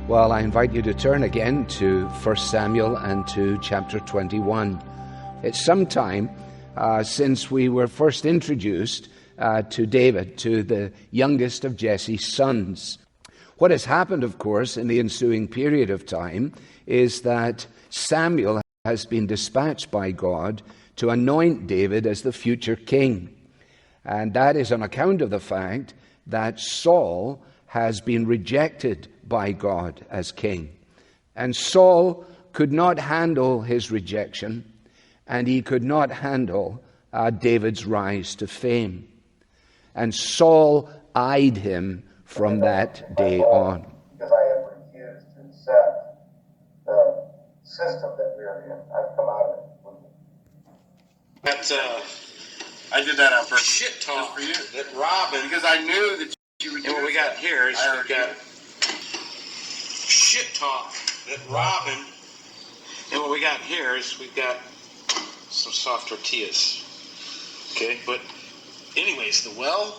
Well, I invite you to turn again to 1 Samuel and to chapter 21. It's some time since we were first introduced to David, to the youngest of Jesse's sons. What has happened, of course, in the ensuing period of time is that Samuel has been dispatched by God to anoint David as the future king. And that is on account of the fact that Saul has been rejected by God as king. And Saul could not handle his rejection, and he could not handle David's rise to fame. And Saul eyed him from that day on. Because I have refused to accept the system that we're in. I've come out of it. I did that on purpose. Shit talk for you. That Robin, because I knew that you were doing. And what we got here is we've got shit talk. That Robin. And what we got here is we've got some soft tortillas. Okay, but anyways, the well,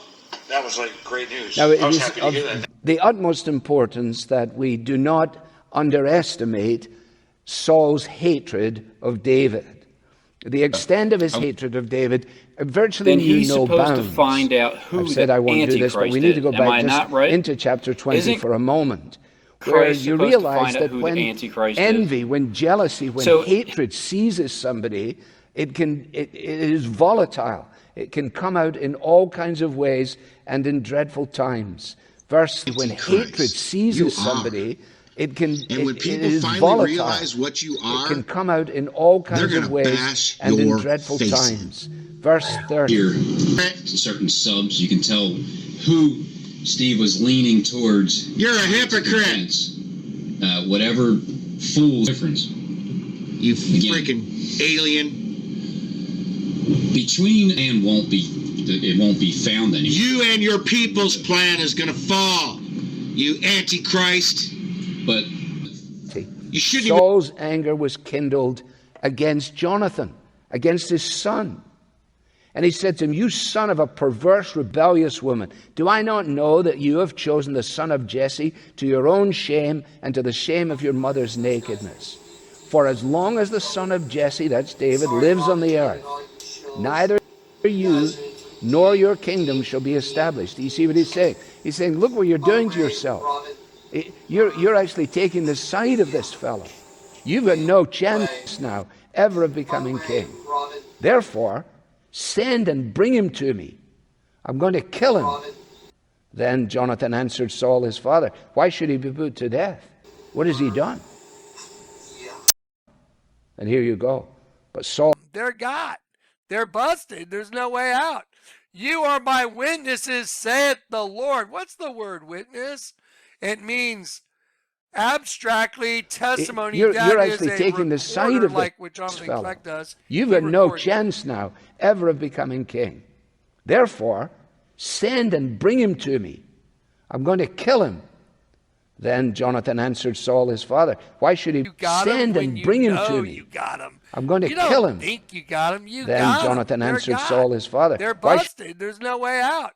that was like great news. Now, I was happy to hear that. The utmost importance that we do not underestimate Saul's hatred of David. The extent of his hatred of David virtually knew no bounds. Then he's supposed to find out who I've said I won't do this, but we need to go back just into chapter 20 for a moment, where you realize that when envy, when jealousy, when hatred seizes somebody, it is volatile. It can come out in all kinds of ways and in dreadful times. Verse, when hatred seizes somebody, it is volatile. Realize what you are, it can come out in all kinds of ways and in dreadful times. Verse 30. Here, certain subs, you can tell who Steve was leaning towards. You're a hypocrite. Whatever fool's difference. You freaking alien. Between and it won't be found anymore. You and your people's plan is going to fall. You antichrist. But Saul's anger was kindled against Jonathan, against his son. And he said to him, "You son of a perverse, rebellious woman, do I not know that you have chosen the son of Jesse to your own shame and to the shame of your mother's nakedness? For as long as the son of Jesse," that's David, "lives on the earth, neither you nor your kingdom shall be established." Do you see what he's saying? He's saying, look what you're doing to yourself. You're actually taking the side of this fellow. You've got no chance now ever of becoming king. Therefore, send and bring him to me. I'm going to kill him. Then Jonathan answered Saul his father, "Why should he be put to death? What has he done?" And here you go. But Saul... They're got. They're busted. There's no way out. "You are my witnesses, saith the Lord." What's the word witness? It means abstractly testimony. You're actually taking the side of this fellow. You've got no chance now ever of becoming king. Therefore, send and bring him to me. I'm going to kill him. Then Jonathan answered Saul his father, "Why should he send and bring him to me? You got him. I'm going to kill him." Think you got him. You then got Jonathan him. answered Saul his father, "They're busted. There's no way out.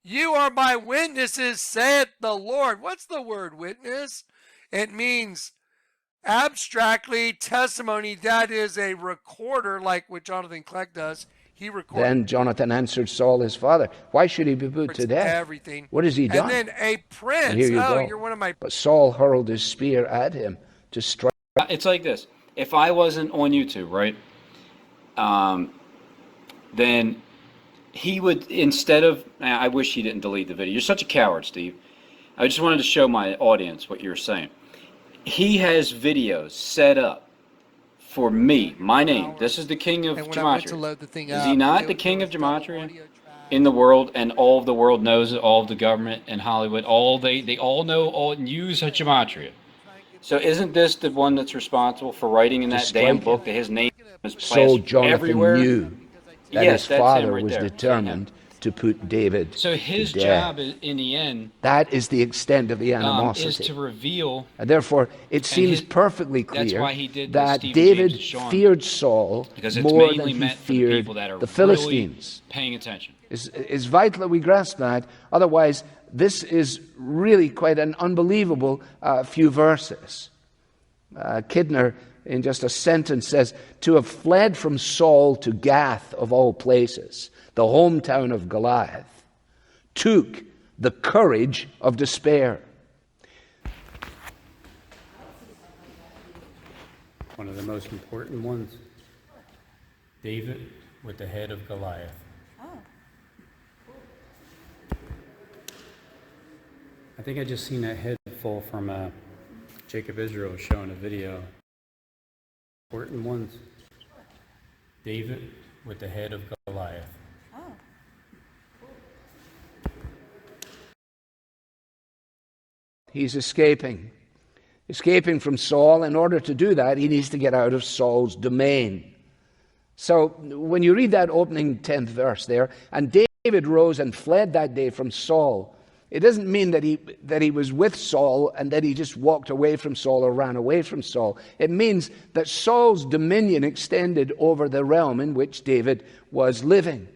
You are my witnesses, saith the Lord." What's the word witness? It means abstractly testimony. That is a recorder, like what Jonathan Clegg does. He recorded. Then Jonathan answered Saul his father, "Why should he be put to death? Everything. What has he done?" And then a prince. And here you go. You're one of my... But Saul hurled his spear at him to strike. It's like this. If I wasn't on YouTube, right, then he would, instead of... I wish he didn't delete the video. You're such a coward, Steve. I just wanted to show my audience what you're saying. He has videos set up for me, my name. This is the king of Gematria. Is he not the king of Gematria in the world, and all of the world knows it, all of the government and Hollywood, they all know all and use Gematria. So isn't this the one that's responsible for writing in that damn book that his name is plastered everywhere? So Jonathan knew that his father was determined to put David So his to death. job in the end That is the extent of the animosity. is to reveal. And therefore, it seems perfectly That's clear why he did that Stephen, David James, and Sean, feared Saul because it's more than mainly he meant for the feared people that are the Philistines. really paying attention. It's vital that we grasp that. Otherwise, this is really quite an unbelievable few verses. Kidner, in just a sentence, says, to have fled from Saul to Gath, of all places, the hometown of Goliath, took the courage of despair. One of the most important ones, David with the head of Goliath. I think I just seen that head fall from Jacob Israel showing a video. Important ones, David with the head of Goliath. He's escaping from Saul. In order to do that, he needs to get out of Saul's domain. So when you read that opening 10th verse there, and David rose and fled that day from Saul, it doesn't mean that he was with Saul and that he just walked away from Saul or ran away from Saul. It means that Saul's dominion extended over the realm in which David was living.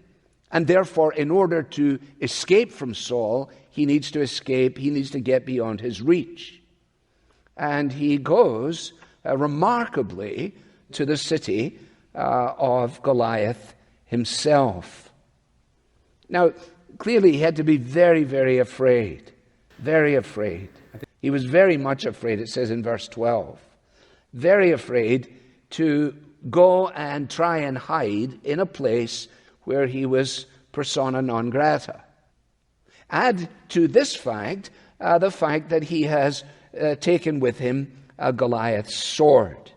And therefore, in order to escape from Saul, he needs to escape, he needs to get beyond his reach. And he goes remarkably to the city of Goliath himself. Now, clearly he had to be very, very afraid. Very afraid. He was very much afraid, it says in verse 12. Very afraid to go and try and hide in a place where he was persona non grata. Add to this fact the fact that he has taken with him Goliath's sword.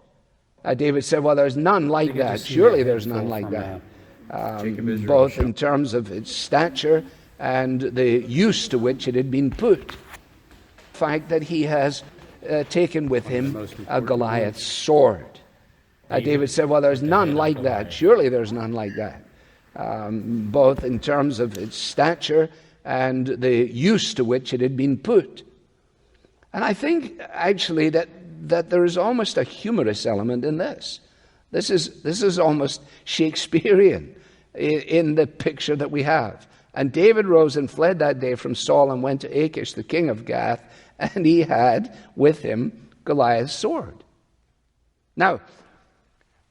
David said, well, there's none like that. Surely there's none like that. Both in terms of its stature and the use to which it had been put. The fact that he has taken with him Goliath's sword. David said, well, there's none like that. Surely there's none like that. Both in terms of its stature and the use to which it had been put. And I think, actually, that there is almost a humorous element in this. This is almost Shakespearean in the picture that we have. And David rose and fled that day from Saul and went to Achish, the king of Gath, and he had with him Goliath's sword. Now,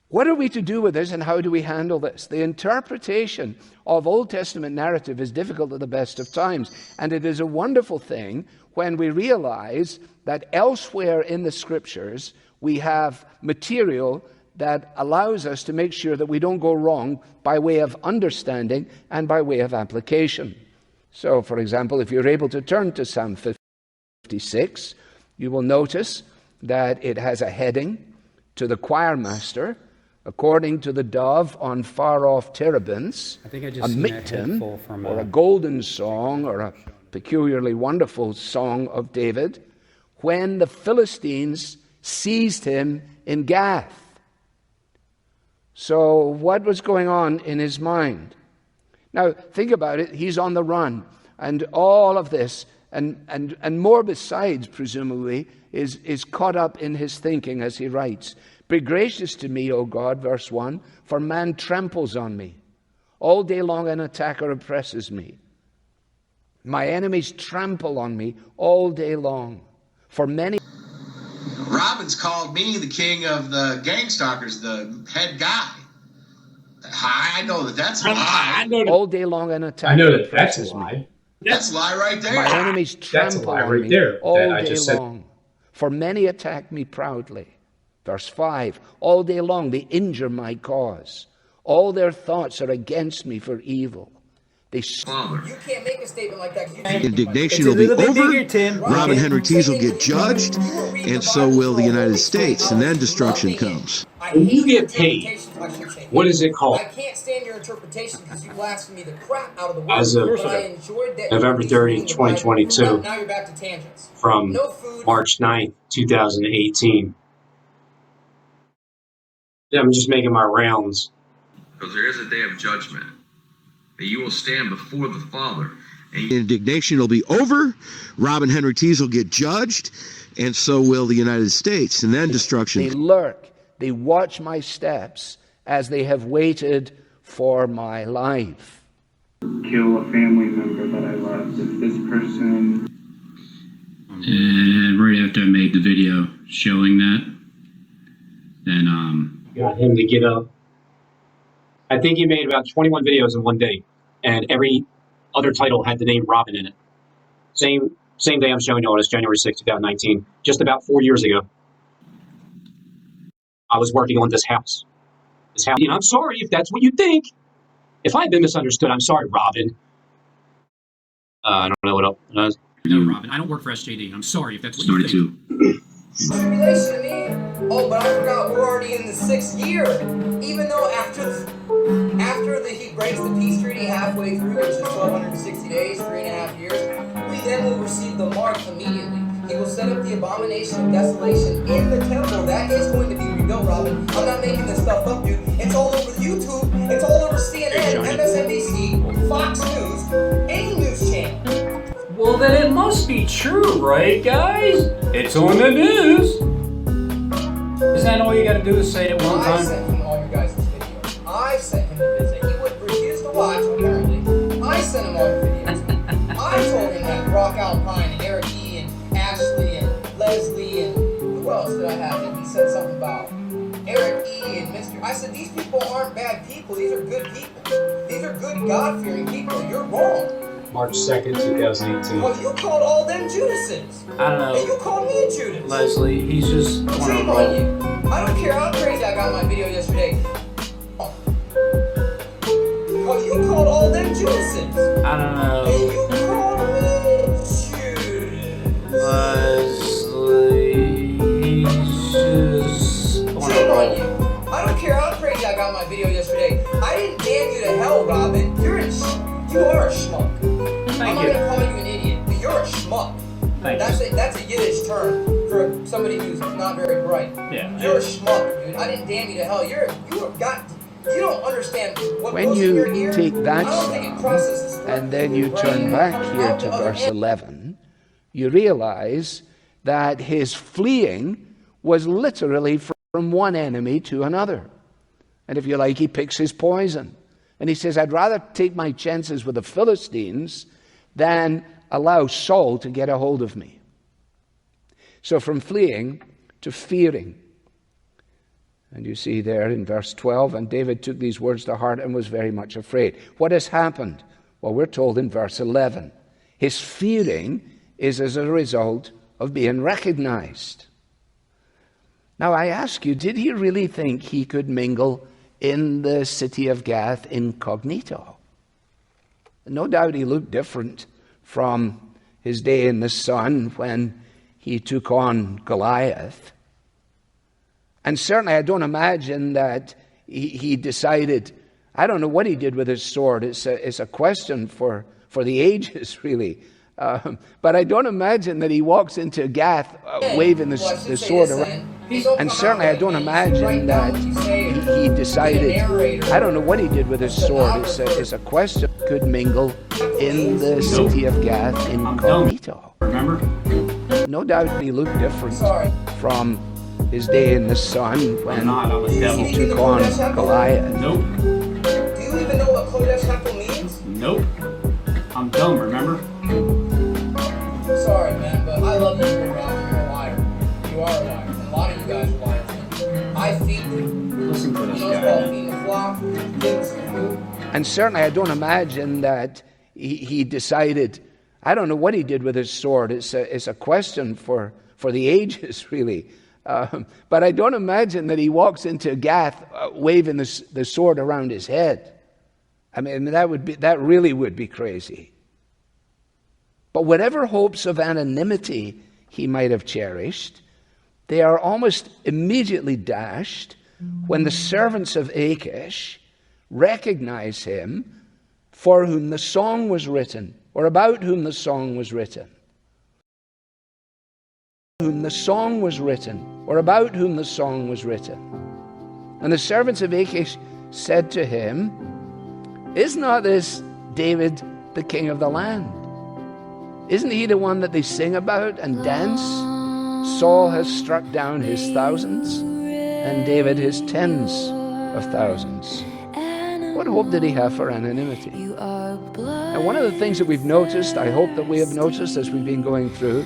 what are we to do with this, and how do we handle this? The interpretation of Old Testament narrative is difficult at the best of times, and it is a wonderful thing when we realize that elsewhere in the Scriptures we have material that allows us to make sure that we don't go wrong by way of understanding and by way of application. So, for example, if you're able to turn to Psalm 56, you will notice that it has a heading to the choir master, according to the dove on far-off terebinths, a miktam, or a golden song, or a peculiarly wonderful song of David, when the Philistines seized him in Gath. So what was going on in his mind? Now, think about it. He's on the run, and all of this, and more besides, presumably, is caught up in his thinking as he writes. Be gracious to me, O God, verse 1, for man tramples on me. All day long an attacker oppresses me. My enemies trample on me all day long. For many... Robbins called me the king of the gang stalkers, the head guy. I know that's a lie. All day long an attacker oppresses me. That's a lie right there. My enemies trample on me all day long. For many attack me proudly. Verse 5, all day long they injure my cause. All their thoughts are against me for evil. You can't make a statement like that. Indignation will be over. Robin Henry Tees will get judged, and so will the United States, and then destruction comes. When you get paid, what is it called? I can't stand your interpretation because you blaspheme the crap out of the word. As of November 30, 2022, now you're back to tangents. From March 9th, 2018. Yeah, I'm just making my rounds. Because there is a day of judgment. that you will stand before the Father. And indignation will be over. Robin Henry Teasle will get judged, and so will the United States. And then destruction. They lurk. They watch my steps as they have waited for my life. Kill a family member that I loved. If this person... And right after I made the video showing that, then got him to get up. I think he made about 21 videos in one day, and every other title had the name Robin in it. Same day I'm showing you all this, January 6, 2019, just about 4 years ago. I was working on this house. And I'm sorry if that's what you think. If I've been misunderstood, I'm sorry, Robin. I don't know what else. No, Robin, I don't work for SJD. I'm sorry if that's what you think. Tribulation to me. Oh, but I forgot we're already in the 6th year. Even though after he breaks the peace treaty halfway through, which is 1260 days, 3.5 years, we then will receive the mark immediately. He will set up the abomination of desolation in the temple. That is going to be rebuilt, Robin. I'm not making this stuff up, dude. It's all over YouTube. It's all over CNN, MSNBC, Fox News, any news channel. Well, then it must be true, right, guys? It's on the news. Isn't that all you got to do is say it one time? I sent him all your guys' videos. I sent him to visit. He would refuse to watch, apparently. I sent him all your videos. I told him that Rock Alpine and Eric E. and Ashley and Leslie and who else did I have? And he said something about Eric E. and Mr. I said, these people aren't bad people. These are good people. These are good God-fearing people. You're wrong. March 2nd, 2018. Well, you called all them Judases. I don't know. And you called me a Judas. Leslie, he's just one Shame of on you. I don't care how crazy I got my video yesterday. Well, you called all them Judases. I don't know. And you called me Judas. Leslie, he's just one Shame of on you. I don't care how crazy I got my video yesterday. I didn't damn you to hell, Robin. You are a schmuck. I'm not gonna call you an idiot, but you're a schmuck. That's a Yiddish term for somebody who's not very bright. Yeah. You're a schmuck, dude. I didn't damn you to hell. You don't understand what When goes in your you ear. take that I don't think it psalm processes through and then your you brain turn and back comes here out to the other verse end. 11, you realize that his fleeing was literally from one enemy to another. And if you like, he picks his poison. And he says, I'd rather take my chances with the Philistines than allow Saul to get a hold of me. So from fleeing to fearing. And you see there in verse 12, and David took these words to heart and was very much afraid. What has happened? Well, we're told in verse 11. His fearing is as a result of being recognized. Now I ask you, did he really think he could mingle in the city of Gath incognito? No doubt he looked different from his day in the sun when he took on Goliath. And certainly I don't imagine that he decided, I don't know what he did with his sword. It's a question for the ages, really. But I don't imagine that he walks into Gath waving the sword around. And certainly I don't imagine that he decided, I don't know what he did with his sword. It's a question. Could mingle in the city of Gath incognito. Remember? No doubt he looked different from his day in the sun when he took on Goliath. Nope. Do you even know what Kodesh Hekel means? Nope. I'm dumb, remember? Sorry, man, but I love you, Robin. You're a liar. You are a liar. And a lot of you guys are liars. I feed you. Listen to this You know guy. it's called feeding the flock, giving some food. And certainly I don't imagine that he decided, I don't know what he did with his sword. It's a question for the ages, really. But I don't imagine that he walks into Gath waving the sword around his head. I mean, that really would be crazy. But whatever hopes of anonymity he might have cherished, they are almost immediately dashed when the servants of Achish recognize him for whom the song was written, or about whom the song was written. Whom the song was written, or about whom the song was written. And the servants of Achish said to him, Is not this David, the king of the land? Isn't he the one that they sing about and dance? Saul has struck down his thousands, and David his tens of thousands. What hope did he have for anonymity? And one of the things that we've noticed, I hope that we have noticed as we've been going through,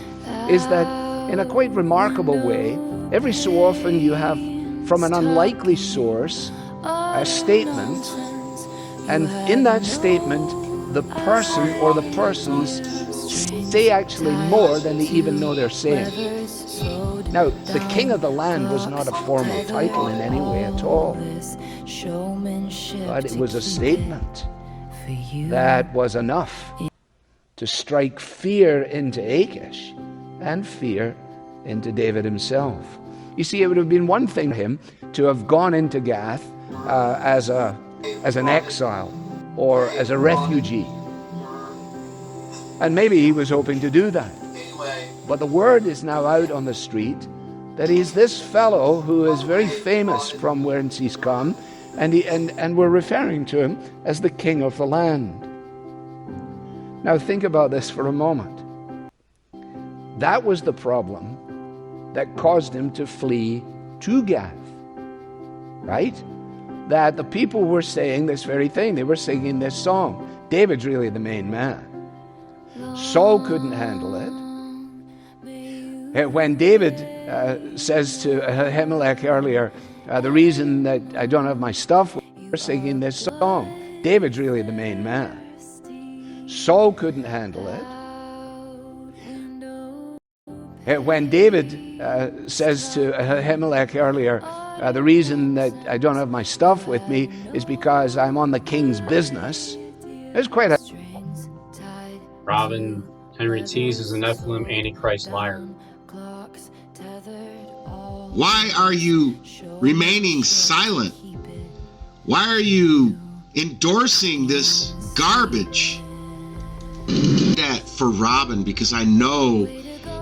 is that in a quite remarkable way, every so often you have, from an unlikely source, a statement, and in that statement, the person or the persons say actually more than they even know they're saying. Now, the king of the land was not a formal title in any way at all, but it was a statement that was enough to strike fear into Achish and fear into David himself. You see, it would have been one thing for him to have gone into Gath as an exile or as a refugee. And maybe he was hoping to do that. But the word is now out on the street that he's this fellow who is very famous from whence he's come, and we're referring to him as the king of the land. Now think about this for a moment. That was the problem that caused him to flee to Gath, right? That the people were saying this very thing. They were singing this song. David's really the main man. Saul couldn't handle it. When David says to Ahimelech earlier, the reason that I don't have my stuff, we're singing this song. David's really the main man. Saul couldn't handle it. When David says to Ahimelech earlier, the reason that I don't have my stuff with me is because I'm on the king's business. It's quite a... Robin, Henry Tees is a Nephilim, Antichrist, liar. Why are you remaining silent? Why are you endorsing this garbage? That for Robin, because I know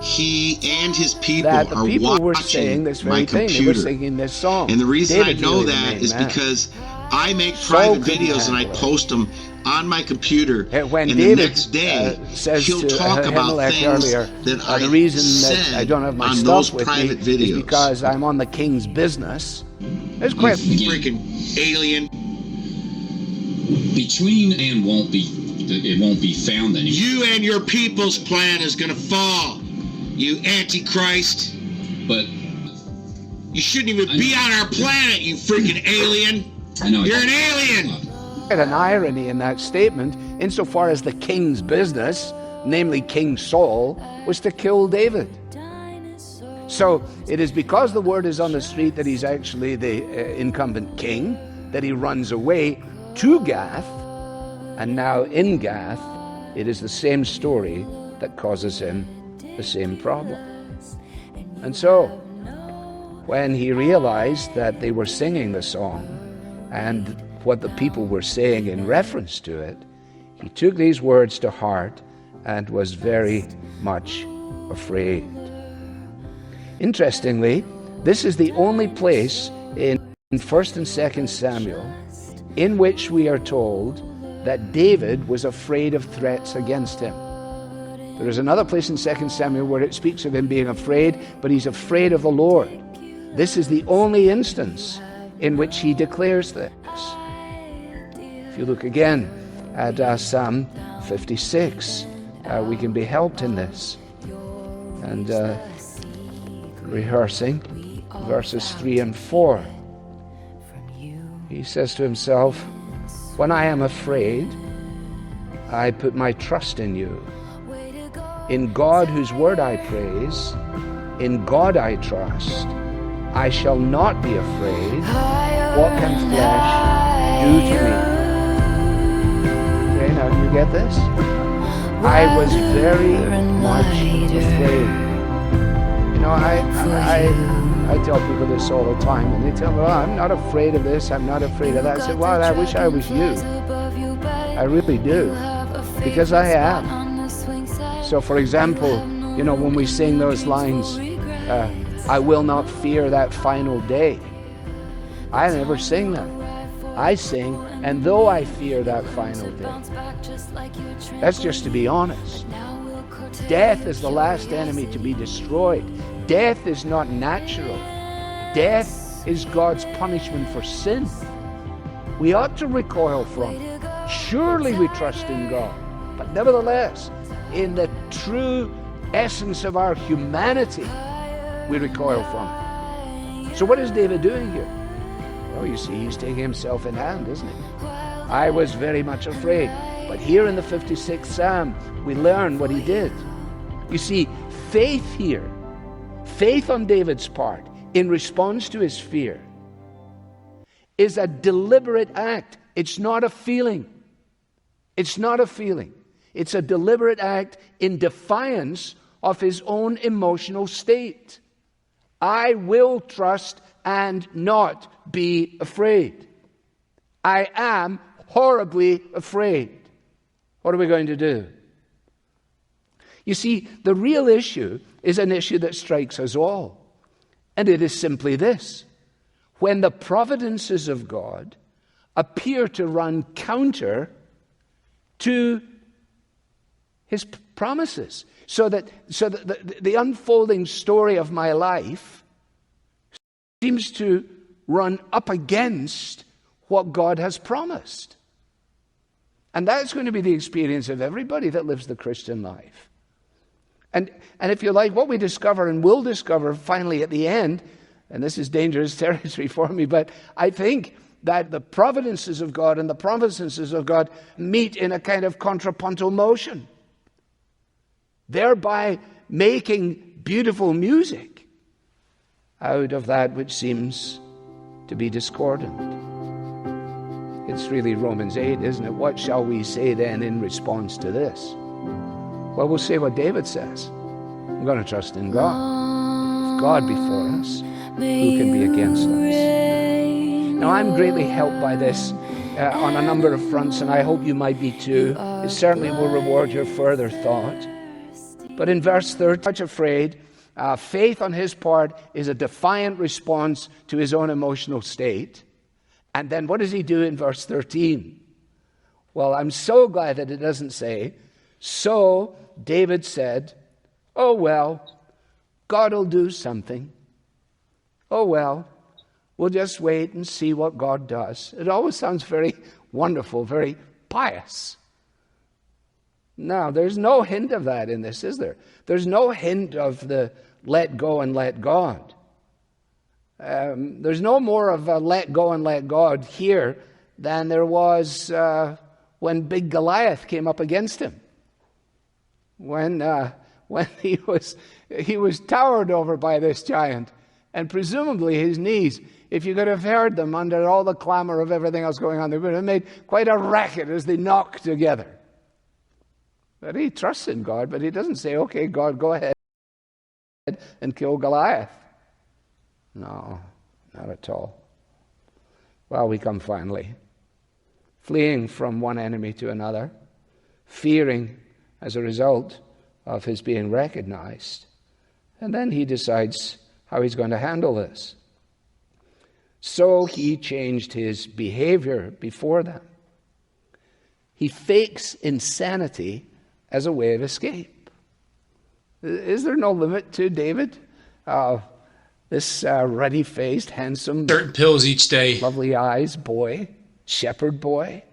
he and his people are watching my computer. This song. And the reason David's I know really that is because I make private videos and I post them on my computer. When and David the next day, says he'll to talk about Ahimelech things earlier, that the reason that I don't have my on stuff those with private me videos. is because I'm on the king's business. It's quite freaking alien. Between and won't be, it won't be found anymore. You and your people's plan is going to fall, you Antichrist. But you shouldn't even be on our planet, you freaking alien. I know. You're an alien. an irony in that statement, insofar as the king's business, namely King Saul, was to kill David. So it is because the word is on the street that he's actually the incumbent king, that he runs away to Gath, and now in Gath, it is the same story that causes him the same problem. And so, when he realized that they were singing the song, and what the people were saying in reference to it, he took these words to heart and was very much afraid. Interestingly, this is the only place in 1st and 2nd Samuel in which we are told that David was afraid of threats against him. There is another place in 2 Samuel where it speaks of him being afraid, but he's afraid of the Lord. This is the only instance in which he declares this. If you look again at Psalm 56, we can be helped in this. And rehearsing verses 3 and 4. He says to himself, "When I am afraid, I put my trust in you. In God whose word I praise, in God I trust. I shall not be afraid. What can flesh do to me?" Okay, now do you get this? I was very much afraid. You know, I tell people this all the time, and they tell me, "Well, I'm not afraid of this, I'm not afraid of that." I said, "Well, I wish I was you. I really do, because I am." So, for example, you know, when we sing those lines, I will not fear that final day, I never sing that. I sing, and though I fear that final day. That's just to be honest. Death is the last enemy to be destroyed. Death is not natural. Death is God's punishment for sin. We ought to recoil from it. Surely we trust in God, but nevertheless, in the true essence of our humanity, we recoil from it. So what is David doing here? Well, you see, he's taking himself in hand, isn't he? I was very much afraid. But here in the 56th Psalm, we learn what he did. You see, faith here, faith on David's part, in response to his fear, is a deliberate act. It's not a feeling. It's not a feeling. It's a deliberate act in defiance of his own emotional state. I will trust and not be afraid. I am horribly afraid. What are we going to do? You see, the real issue is an issue that strikes us all. And it is simply this. When the providences of God appear to run counter to his promises, so that the unfolding story of my life seems to run up against what God has promised. And that's going to be the experience of everybody that lives the Christian life. And if you like, what we discover and will discover finally at the end, and this is dangerous territory for me, but I think that the providences of God and the promises of God meet in a kind of contrapuntal motion, thereby making beautiful music out of that which seems to be discordant. It's really Romans 8, isn't it? What shall we say then in response to this? Well, we'll say what David says. I'm going to trust in God. If God be for us, who can be against us? Now, I'm greatly helped by this on a number of fronts, and I hope you might be too. It certainly will reward your further thought. But in verse 30, much afraid, faith on his part is a defiant response to his own emotional state. And then what does he do in verse 13? Well, I'm so glad that it doesn't say, so David said, oh well, God will do something. Oh well, we'll just wait and see what God does. It always sounds very wonderful, very pious. Now, there's no hint of that in this, is there? There's no hint of the let go and let God. There's no more of a let go and let God here than there was when big Goliath came up against him. When he was towered over by this giant, and presumably his knees, if you could have heard them under all the clamor of everything else going on, they would have made quite a racket as they knocked together. But he trusts in God, but he doesn't say, okay, God, go ahead and kill Goliath. No, not at all. Well, we come finally, fleeing from one enemy to another, fearing as a result of his being recognized. And then he decides how he's going to handle this. So he changed his behavior before them. He fakes insanity as a way of escape. Is there no limit to David? This ruddy-faced, handsome, certain pills each day, lovely eyes boy, shepherd boy,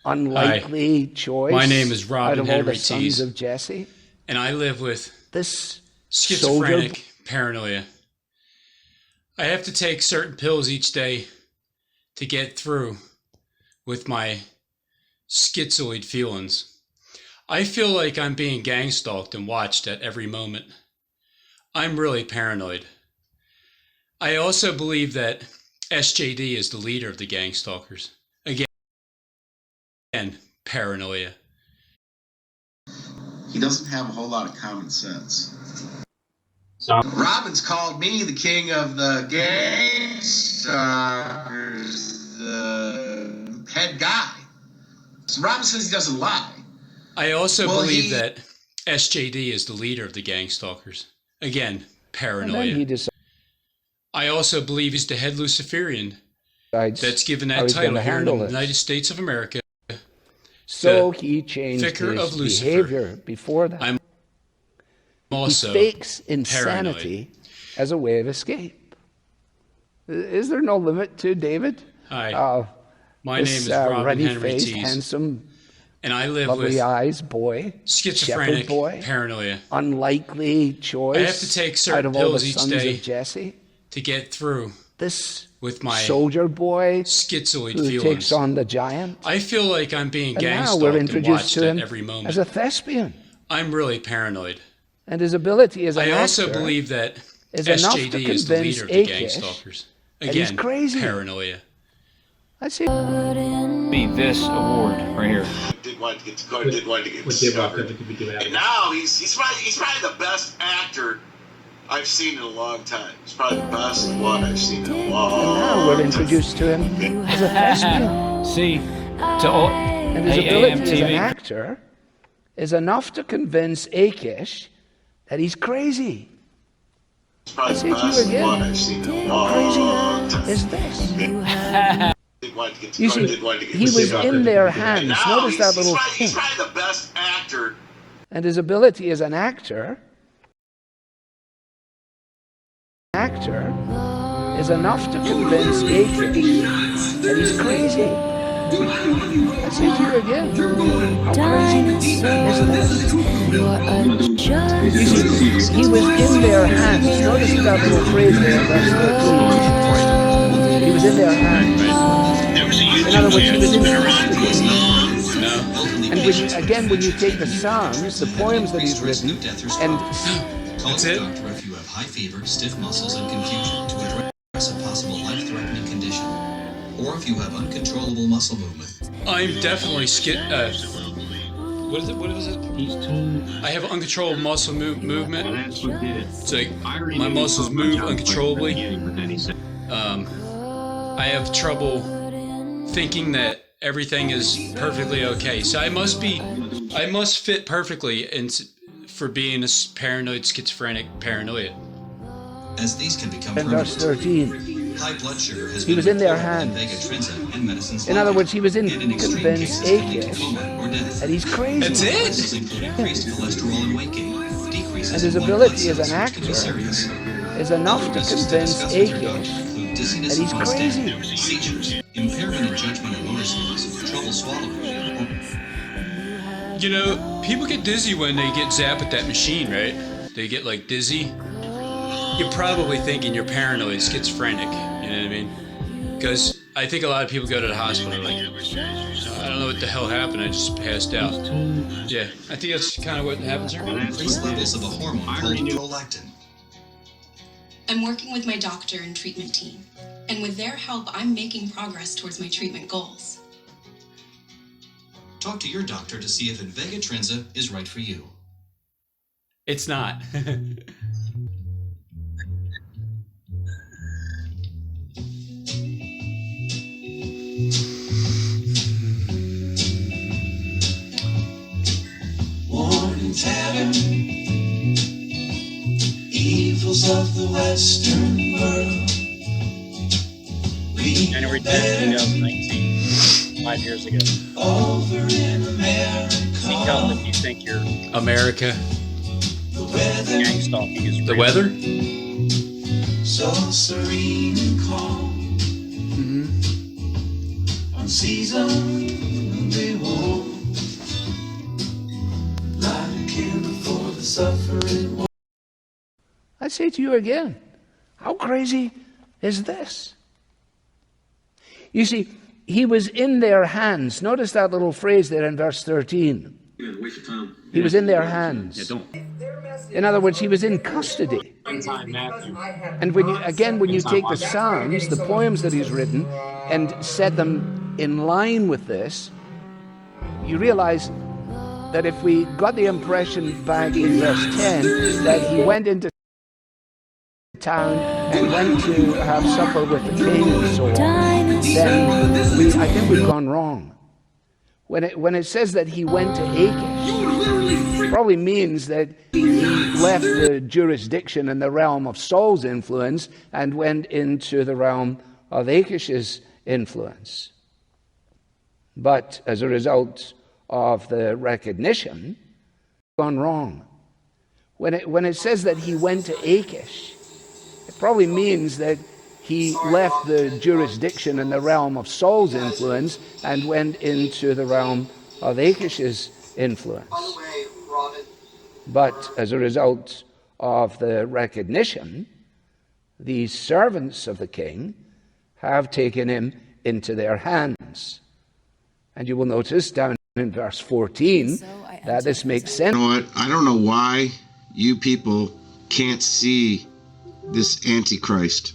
unlikely choice. My name is Robin out of all Henry the sons of Jesse. And I live with this schizophrenic paranoia. I have to take certain pills each day to get through with my schizoid feelings. I feel like I'm being gang-stalked and watched at every moment. I'm really paranoid. I also believe that SJD is the leader of the gang-stalkers. Again, paranoia. He doesn't have a whole lot of common sense. So Robin's called me the king of the gang-stalkers, the head guy. So Robin says he doesn't lie. I also believe that SJD is the leader of the gang-stalkers. Again, paranoia. I also believe he's the head Luciferian that's given that title here in the United States of America. So he changed Vicar his of Lucifer. behavior before that. I'm also he fakes insanity as a way of escape. Is there no limit to David? Hi, my name is Robin Henry ruddy-faced, Tees, handsome, and I live lovely with eyes boy, schizophrenic shepherd boy, paranoia. Unlikely choice. I have to take certain out of all the pills each sons day of Jesse. to get through This with my soldier boy schizoid who feelings. takes on the giant. I feel like I'm being And gang now stalked we're and introduced watched to at him every moment. as a thespian. I'm really paranoid. And his ability as an I actor also believe that is enough to SJD is the convince leader of the gang Achish stalkers. that he's Again, crazy. paranoia. I see. Be this award right here. Did want to get discovered. And now he's probably the best actor I've seen in a long time. He's probably the best one I've seen in a long time. And now we're introduced to him as a thespian. See, to all, And his ability as an actor is enough to convince Achish that he's crazy. I say to you again, how crazy is this? You see, he was in their hands. Notice that little thing. He's probably the best actor. And his ability as an actor is enough to convince Achish that he's crazy. I say to you again, how crazy is this? You see, he was in their hands. Notice that little phrase there in verse 13. He was in their hands. In other words, he was in custody. And when you take the Psalms, the poems that he's written, and That's it? Doctor if you have high fever, stiff muscles, and confusion to address a possible life-threatening condition, or if you have uncontrollable muscle movement. I'm definitely what is it? I have uncontrollable muscle movement. It's like my muscles move uncontrollably. I have trouble thinking that everything is perfectly okay. So I must fit perfectly for being a paranoid, schizophrenic paranoia. As these can become in verse 13. High blood sugar has He was in their hands. In other words, he was in convinced Achish that he's crazy. That's it. Increased cholesterol and weight gain, And his ability as an actor is enough to convince Achish that he's crazy. Seizures, impairment in judgment and motor skills, trouble swallowing. You know, people get dizzy when they get zapped with that machine, right? They get like dizzy. You're probably thinking you're paranoid, schizophrenic, you know what I mean? Because I think a lot of people go to the hospital like, I don't know what the hell happened, I just passed out. Yeah, I think that's kind of what happens here. Increased levels of a hormone called prolactin. I'm working with my doctor and treatment team, and with their help, I'm making progress towards my treatment goals. Talk to your doctor to see if Invega Trinza is right for you. It's not. Warning terror, evils of the Western world. January 10th, 2019, 5 years ago. Over in America. Speak up if you think you're America. Gang stalking is real. The weather? So serene and calm. Unseasonably warm. Light a candle for the suffering. I say to you again, how crazy is this? You see, he was in their hands. Notice that little phrase there in verse 13. He was in their hands. In other words, he was in custody. And when you take the Psalms, the poems that he's written, and set them in line with this, you realize that if we got the impression back in verse 10 that he went into town and went to have supper with the king and so on, then I think we've gone wrong. When it says that he went to Achish, it probably means that he left the jurisdiction and the realm of Saul's influence and went into the realm of Achish's influence. But as a result of the recognition, gone wrong. When it says that he went to Achish, it probably means that he left the jurisdiction and the realm of Saul's influence and went into the realm of Achish's influence. But as a result of the recognition, these servants of the king have taken him into their hands. And you will notice down in verse 14 that this makes sense. You know what? I don't know why you people can't see this Antichrist.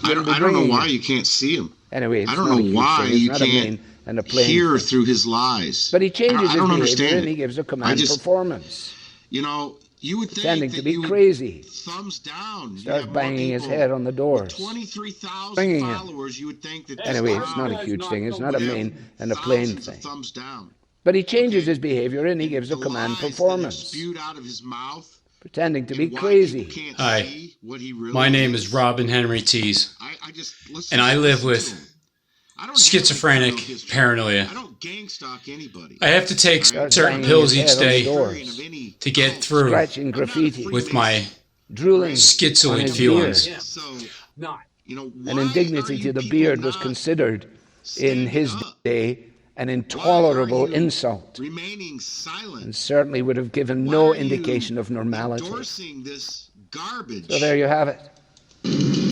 I don't know why you can't see him. Anyway, I don't know why you can't hear through his lies. But he changes his behavior understand and he gives a command performance. You know, you would pretending think to be crazy. Thumbs down. Starts banging his head on the doors. 23,000 followers, you would think that. Anyway, it's not a huge thing. It's not a main and a plain thing. Thumbs down. But he changes his behavior and he gives a command performance. Spewed out of his mouth. Pretending to be crazy. Hi, my name is Robin Henry Tees, and I live with schizophrenic paranoia. I don't gang stalk anybody. I have to take certain pills each day to get through Scratching graffiti. with my drooling schizoid feelings. An indignity to the beard was considered in his day an intolerable insult, remaining silent, and certainly would have given no indication of normality. Endorsing this garbage. So there you have it.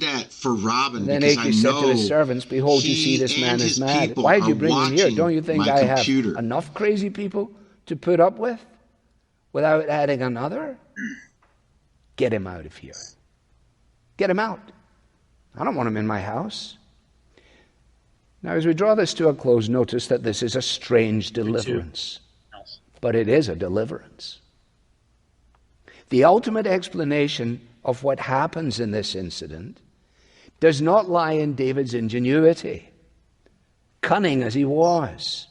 That for Robin, then because Achish said to his servants, "Behold, you see this man is mad. Why did you bring him here? Don't you think I have enough crazy people to put up with without adding another? Get him out of here. Get him out. I don't want him in my house." Now, as we draw this to a close, notice that this is a strange deliverance. But it is a deliverance. The ultimate explanation of what happens in this incident does not lie in David's ingenuity, cunning as he was.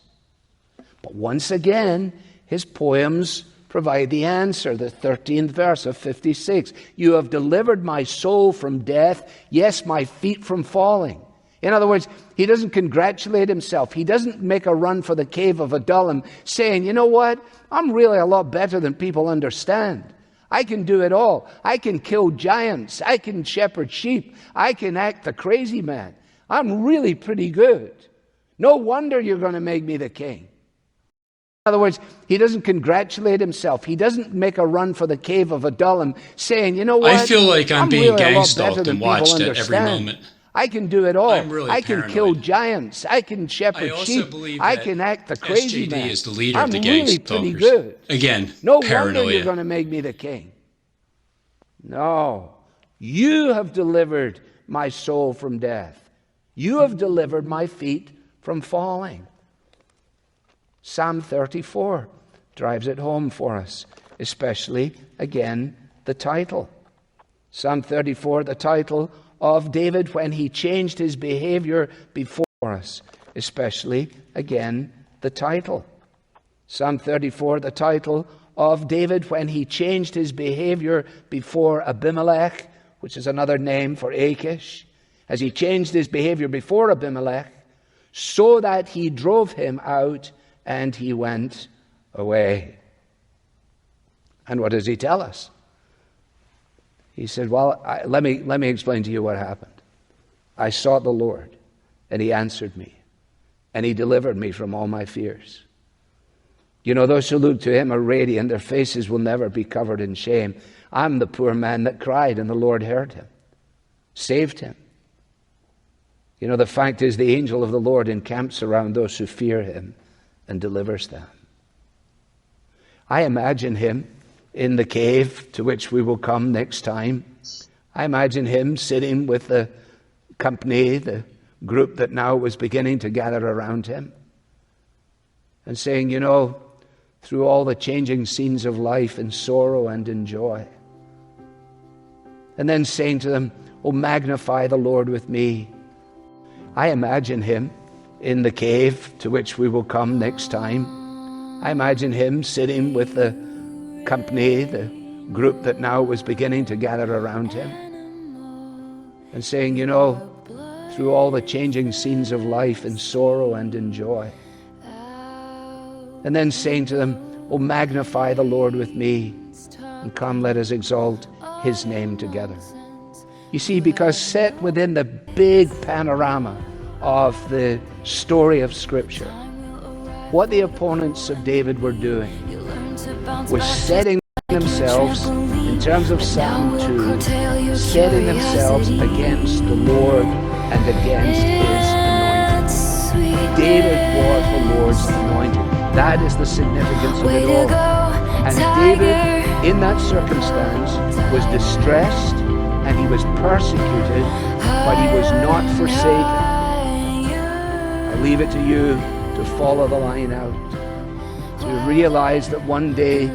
But once again, his poems provide the answer. The 13th verse of 56. You have delivered my soul from death, yes, my feet from falling. In other words, he doesn't congratulate himself. He doesn't make a run for the cave of Adullam saying, you know what? I'm really a lot better than people understand. I can do it all. I can kill giants. I can shepherd sheep. I can act the crazy man. I'm really pretty good. No wonder you're going to make me the king. In other words, he doesn't congratulate himself. He doesn't make a run for the cave of Adullam saying, you know what? I feel like I'm being really gang stalked and watched at every moment. I can do it all. I'm really I can paranoid. kill giants. I can shepherd I also sheep. believe I that can act the crazy SJD man. is the leader I'm of the gang really pretty stalkers. good. Again, No wonder paranoia. you're going to make me the king. No. You have delivered my soul from death. You have delivered my feet from falling. Psalm 34 drives it home for us, especially, again, the title. Psalm 34, the title of David when he changed his behavior before us, especially, again, the title. Psalm 34, the title of David when he changed his behavior before Abimelech, which is another name for Achish, as he changed his behavior before Abimelech, so that he drove him out and he went away. And what does he tell us? He said, well, let me explain to you what happened. I sought the Lord, and he answered me, and he delivered me from all my fears. You know, those who look to him are radiant, their faces will never be covered in shame. I'm the poor man that cried, and the Lord heard him, saved him. You know, the fact is the angel of the Lord encamps around those who fear him and delivers them. I imagine him in the cave to which we will come next time. I imagine him sitting with the company, the group that now was beginning to gather around him, and saying, you know, through all the changing scenes of life in sorrow and in joy, and then saying to them, oh, magnify the Lord with me. I imagine him in the cave to which we will come next time. I imagine him sitting with the company, the group that now was beginning to gather around him, and saying, you know, through all the changing scenes of life in sorrow and in joy. And then saying to them, "Oh, magnify the Lord with me, and come, let us exalt his name together." You see, because set within the big panorama of the story of Scripture, what the opponents of David were doing was setting themselves, in terms of Psalm 2, setting themselves against the Lord and against his anointed. David was the Lord's anointed. That is the significance of it all. And David, in that circumstance, was distressed and he was persecuted, but he was not forsaken. I leave it to you to follow the line out, to realize that one day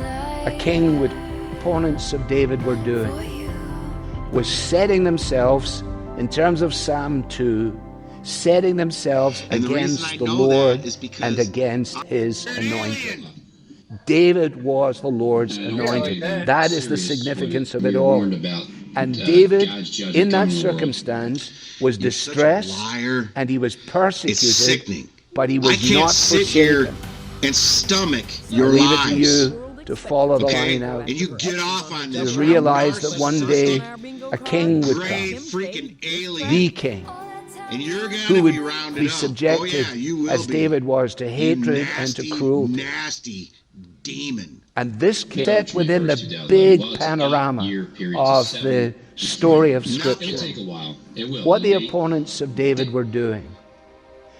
a king, what opponents of David were doing, was setting themselves, in terms of Psalm 2, setting themselves against the Lord and against his anointed. David was the Lord's anointed. That is the significance of it all. And David, in that circumstance, was distressed and he was persecuted, but he was not forsaken. And stomach your I leave lies. it to you to follow the line out. And you get off on this. To realize that one day a king would Great come, freaking alien. the king, And you're gonna who would be rounded be up. subjected, Oh, yeah, you will as be. David was, to hatred and to cruelty. Nasty demon. And this king set within the big panorama of the story of Scripture. What the opponents of David were doing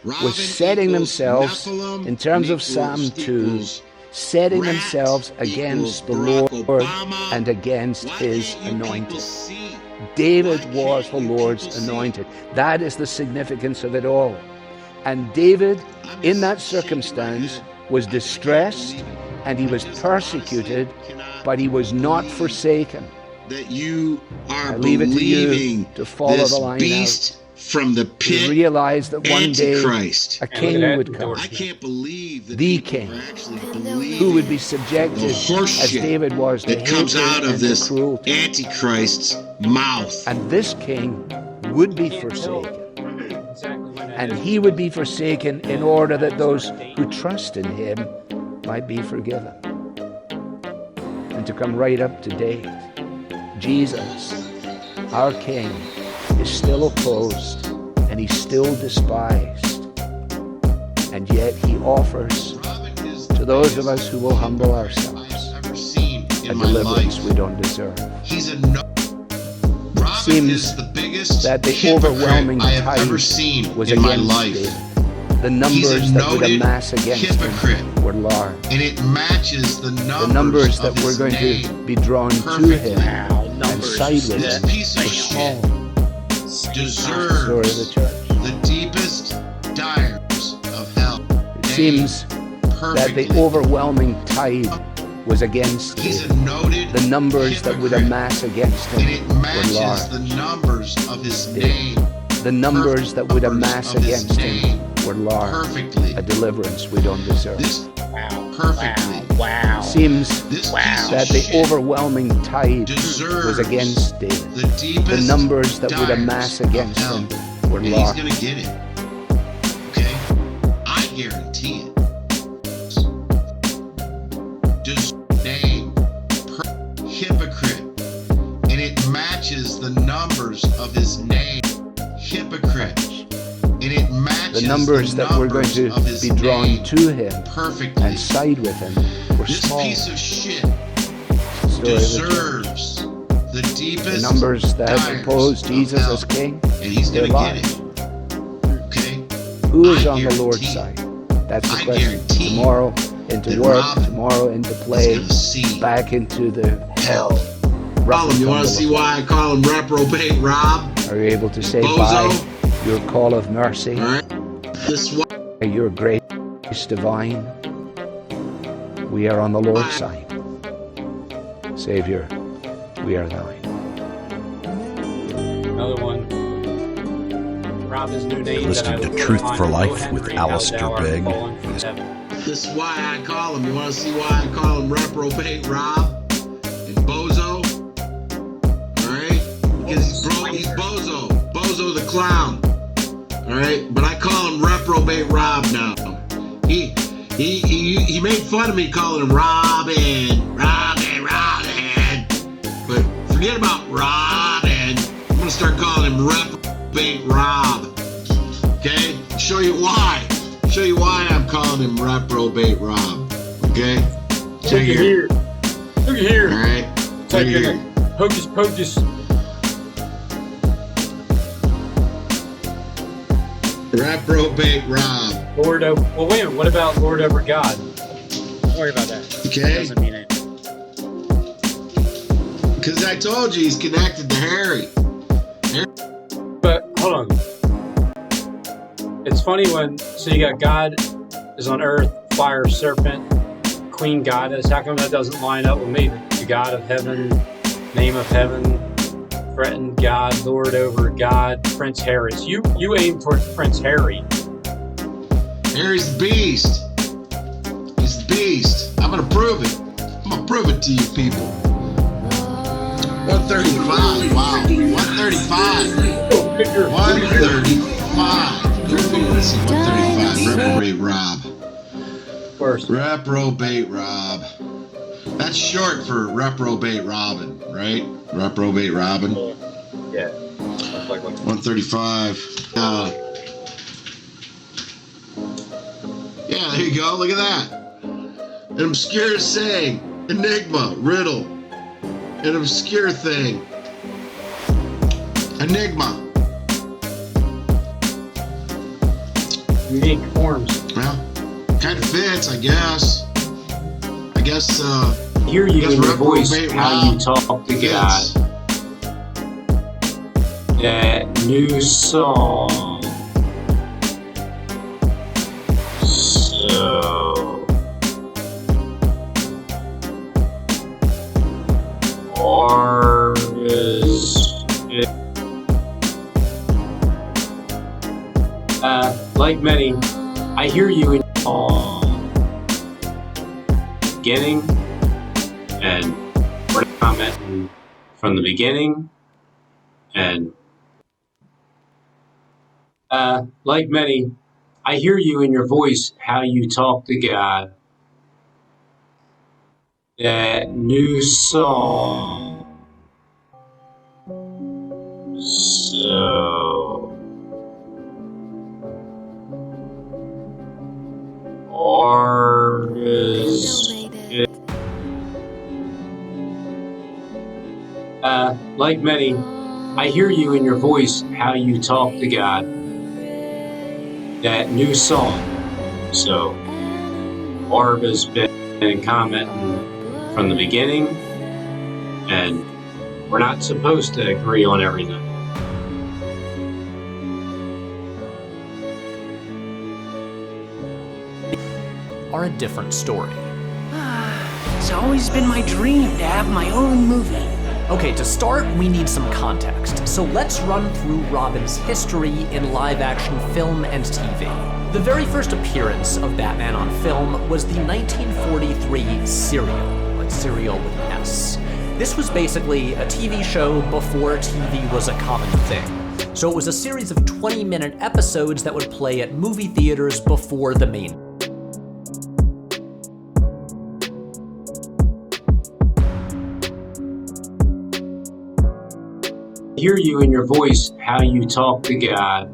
was setting themselves, in terms of Psalm 2, setting themselves against the Lord and against his anointed. David was the Lord's anointed. That is the significance of it all. And David, in that circumstance, was distressed and he was persecuted, but he was not forsaken. That you are I leave it to you believing to follow this the line beast out. from the pit, To realize that one day Antichrist. a king would come, I can't believe that the people king, are actually believing who would be subjected, the horse as shit David was, to that comes hatred out of and to this cruelty. Antichrist's mouth. And this king would be forsaken. And he would be forsaken in order that those who trust in him might be forgiven. And to come right up to date, Jesus, our King, is still opposed and he's still despised. And yet he offers to those of us who will humble ourselves a deliverance we don't deserve. He's a Seems that the overwhelming tide was against David. The numbers that would amass against him were large. And it matches the numbers that were going to be drawn to him and side with him were small. Deserves the church. The deepest dyers of hell. It seems that the overwhelming tide was against David. The numbers that would amass against him were large. The numbers of his name. The numbers that would amass against him were large. A deliverance we don't deserve. Seems that the overwhelming tide was against David. The numbers that would amass against him were large. He's gonna get it. Okay? I guarantee it. Name, hypocrite, and it matches the numbers of his name. Hypocrite, and it matches the numbers that were going to be drawn to him and side with him were small. This piece of shit deserves the deepest. The numbers that oppose Jesus as king, and he's they're gonna get large. it. Okay? Who is on the Lord's side? That's the question. Tomorrow into work, tomorrow into play, back into the hell. You want to see why I call him reprobate, Rob? Are you able to say Bozo? by your call of mercy? All right. This one. Your grace divine. We are on the Lord's side. Savior, we are thine. Another one. Robin's new name. Listening to Truth for Life with Alistair Begg. This is why I call him. You want to see why I call him reprobate, Rob? And Bozo? Alright? Because he's Bozo. Bozo the clown. right? But I call him Reprobate Rob now. He made fun of me calling him Robin. But forget about Robin. I'm gonna start calling him Reprobate Rob. Okay? Show you why. Show you why I'm calling him Reprobate Rob. Okay? Look at here. Look at here. All right. It's like here. Hocus Pocus. Reprobate Rob. Lord over. Well, wait a minute. What about Lord over God? Don't worry about that. Okay. It doesn't mean it. Because I told you he's connected to Harry. But hold on. It's funny when, so you got God is on earth, fire, serpent, queen goddess. How come that doesn't line up with me? The God of heaven, name of heaven, threatened God, Lord over God, Prince Harry. So you aim towards Prince Harry. Harry's the beast. He's the beast. I'm gonna prove it. I'm gonna prove it to you people. 135. Wow. 135. 135. Go figure this out. 135. Reprobate Rob. First. Reprobate Rob. That's short for Reprobate Robin, right? Reprobate Robin. Yeah. 135. Yeah, there you go. Look at that. An obscure saying. Enigma. Riddle. An obscure thing. Enigma. Unique forms. Well, kind of fits, I guess. I guess, hear you in your voice, how you talk to God. That new song. So. Or is it? Like many, I hear you in beginning, and we're commenting from the beginning, and like many, I hear you in your voice, how you talk to God. That new song. So. Or is it? Like many, I hear you in your voice, how you talk to God. That new song. So, Orb has been commenting from the beginning, and we're not supposed to agree on everything. Are a different story. It's always been my dream to have my own movie. Okay, to start, we need some context. So let's run through Robin's history in live-action film and TV. The very first appearance of Batman on film was the 1943 Serial, like Serial with an S. This was basically a TV show before TV was a common thing. So it was a series of 20-minute episodes that would play at movie theaters before the main. Hear you in your voice, how you talk to God.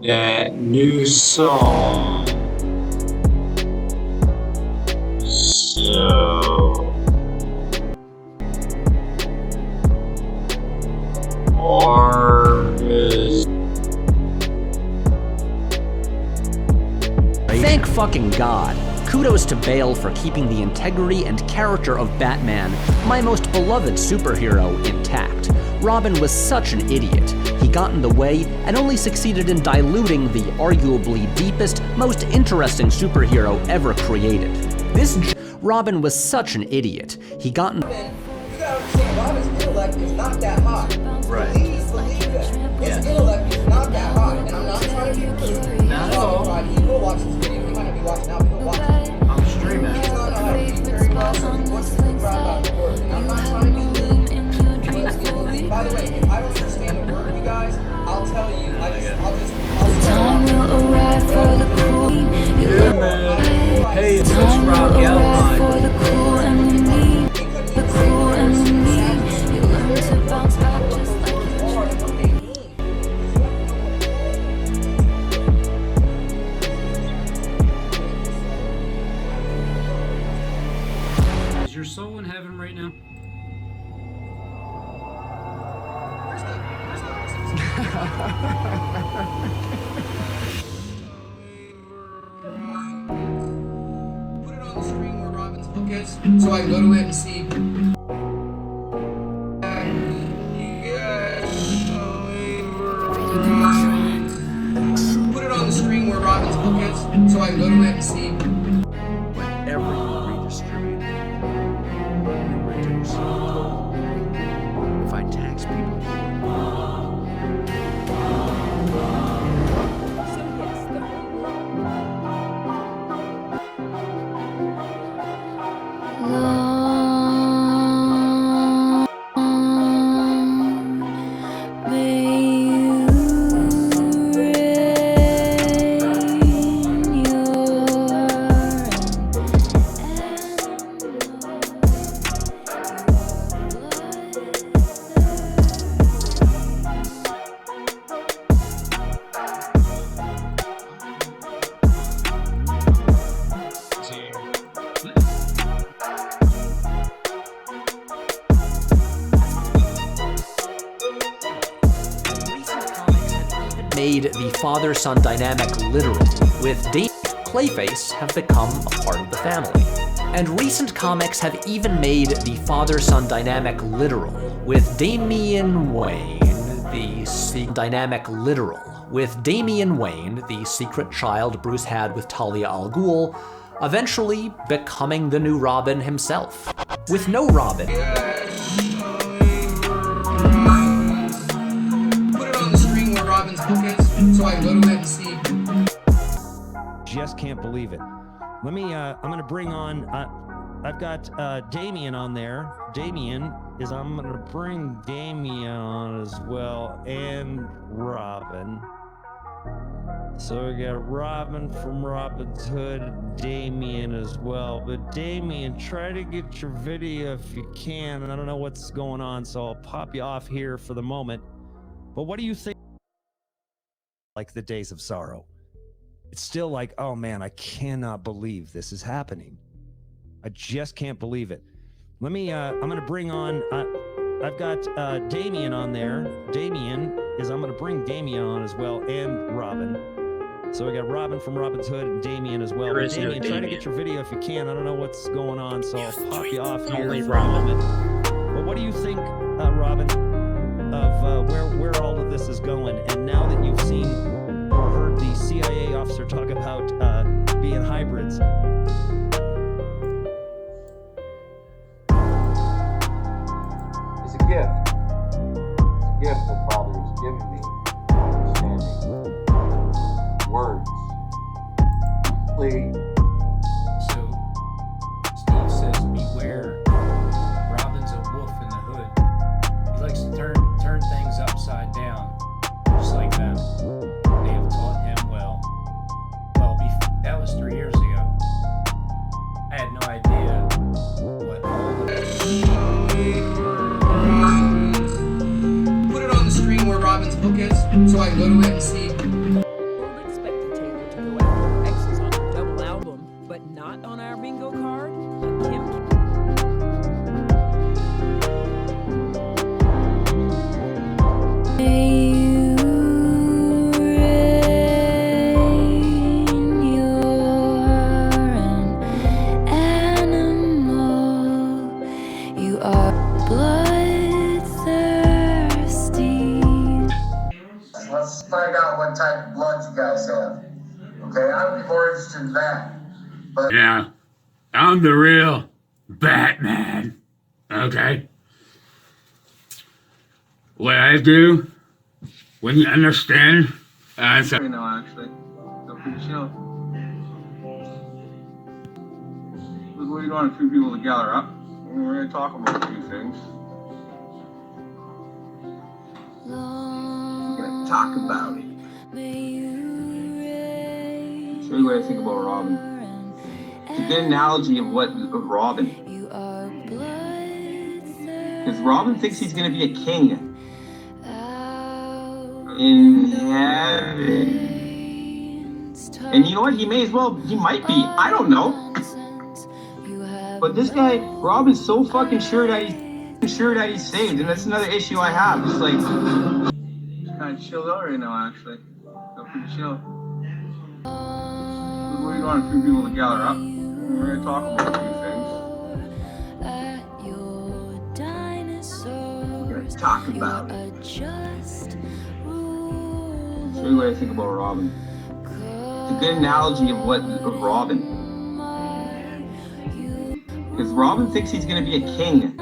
That new song. So. Or is. Thank fucking God. Kudos to Bale for keeping the integrity and character of Batman, my most beloved superhero, intact. Robin was such an idiot. He got in the way and only succeeded in diluting the arguably deepest, most interesting superhero ever created. Robin was such an idiot. He got in... You gotta understand, Robin's intellect is not that high. Right. Believe that. His intellect is not that high. And I'm not trying to be rude. Not at all. He will watch this video. He might not be watching now, but he'll watch it. I'm streaming. He does not know how to read very well, so he wants to think about the word. And I'm not trying to be rude. By the way, if I don't understand a word, you guys, I'll tell you Put it on the screen where Robin's book is, so I can go to it and see. Put it on the screen where Robin's book is, so I can go to it and see. Whenever you redistribute, you reduce total. If I tax people. Made the father-son dynamic literal, with Damien and Clayface have become a part of the family. And recent comics have even made the father-son dynamic literal, with Damian Wayne, the secret child Bruce had with Talia al Ghul, eventually becoming the new Robin himself. With no Robin, So I go to it and see. Just can't believe it. Let me, I'm gonna bring on, I've got Damien on there. I'm gonna bring Damien on as well, and Robin. So we got Robin from Robin's Hood, Damien as well. But Damien, try to get your video if you can. I don't know what's going on, so I'll pop you off here for the moment. But what do you think? Like the days of sorrow. It's still like, oh man, I cannot believe this is happening. I just can't believe it. Let me, I'm gonna bring on, I've got Damien on there. I'm gonna bring Damien on as well, and Robin. So we got Robin from Robin's Hood and Damien as well. Damien, try to get your video if you can. I don't know what's going on, so I'll pop you off here for a moment. But what do you think, Robin, of where all of this is going? And now that you've seen or heard the CIA officer talk about being hybrids, It's a gift. It's a gift that Father has given me. Understanding. Words. Please. So, Steve says, beware. Robin's a wolf in the hood. He likes to turn things upside down, just like them. They have taught him well. Well, that was 3 years ago. I had no idea what all the... Put it on the screen where Robin's book is, so I can go to it and see. Let's find out what type of blood you guys have. Okay, I would be more interested in that. But yeah, I'm the real Batman. Okay? What I do, when you understand, No, actually. Go for the show. Look, what are you going to 2 people to gather up? We're going to talk about a few things. We're going to talk about it. Show you what I think about Robin. It's a good analogy of Robin. Because Robin thinks he's going to be a king in heaven. And you know what? He might be. I don't know. But this guy, Robin's so fucking sure that he's saved, and that's another issue I have. It's like, just kind kind of chilled out right now, actually. Feel pretty chill. We're going to a few people to gather up. We're going to talk about a few things. We're going to talk about it. Show you what I think about Robin. It's a good analogy of Robin. Because Robin thinks he's going to be a king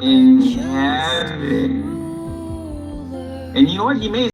in heaven. And you know what? He may